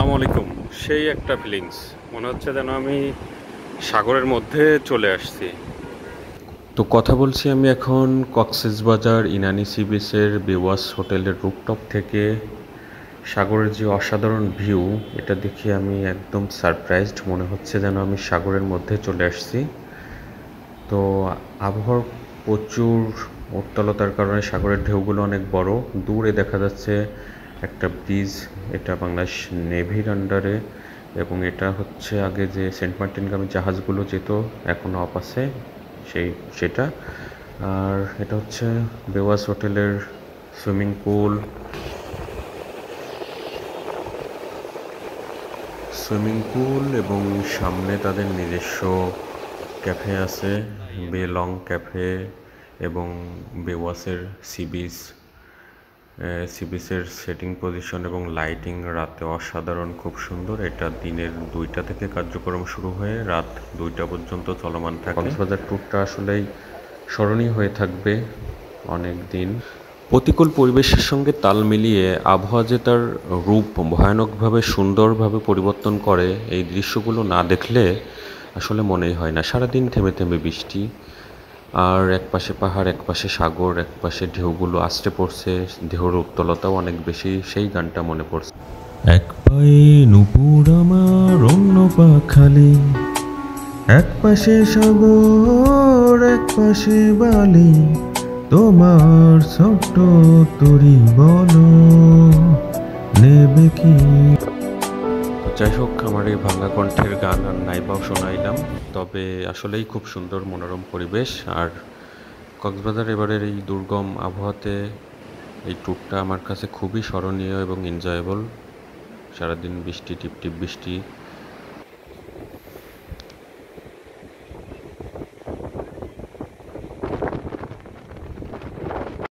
আসসালামু আলাইকুম। সেই একটা ফিলিংস মনে হচ্ছে যেন আমি সাগরের মধ্যে চলে আসছি। তো কথা বলছি আমি এখন কক্সবাজার ইনানি সি বিচের বেওয়াস হোটেলের রুফটপ থেকে। সাগরের যে অসাধারণ ভিউ, এটা দেখে আমি একদম সারপ্রাইজড, মনে হচ্ছে যেন আমি সাগরের মধ্যে চলে আসছি। তো আবহাওয়ার প্রচুর উত্তালতার কারণে সাগরের ঢেউগুলো অনেক বড়। দূরে দেখা যাচ্ছে একটা ব্রিজ, এটা বাংলাদেশ নেভির আন্ডারে, এবং এটা হচ্ছে আগে যে সেন্ট মার্টিনগামী জাহাজগুলো যেত, এখনও অফ আছে সেটা। আর এটা হচ্ছে বেওয়াস হোটেলের সুইমিং পুল এবং সামনে তাদের নিজস্ব ক্যাফে আছে, বে লং ক্যাফে। এবং বেওয়াসের সি বিচের সেটিং পজিশন এবং লাইটিং রাতে অসাধারণ, খুব সুন্দর। এটা দিনের 2টা থেকে কার্যক্রম শুরু হয়ে রাত 2টা পর্যন্ত চলমান থাকে। কক্সবাজার ট্যুরটা আসলেই স্মরণীয় হয়ে থাকবে অনেক দিন। প্রতিকূল পরিবেশের সঙ্গে তাল মিলিয়ে আবহাওয়া যে তার রূপ ভয়ানকভাবে সুন্দরভাবে পরিবর্তন করে, এই দৃশ্যগুলো না দেখলে আসলে মনেই হয় না। সারাদিন থেমে থেমে বৃষ্টি, আর একপাশে পাহাড়, একপাশে সাগর, একপাশে ঢেউগুলো আছড়ে পড়ছে, ঢেউর উত্তলতাও অনেক বেশি। সেই গানটা মনে পড়ছে। এক পায়ে নুপুর আমার, অন্য পা খালি, এক পাশে সাগর, এক পাশে বালি, তোমার ছোট্ট তরি বলো নেবে কি। যাই হোক, আমার এই ভাঙা কণ্ঠের গান আর নাইবাও শোনাইলাম। তবে আসলেই খুব সুন্দর মনোরম পরিবেশ। আর কক্সবাজার এবারের এই দুর্গম আবহাওয়াতে এই ট্যুরটা আমার কাছে খুবই স্মরণীয় এবং এনজয়েবল। সারাদিন বৃষ্টি, টিপটিপ বৃষ্টি।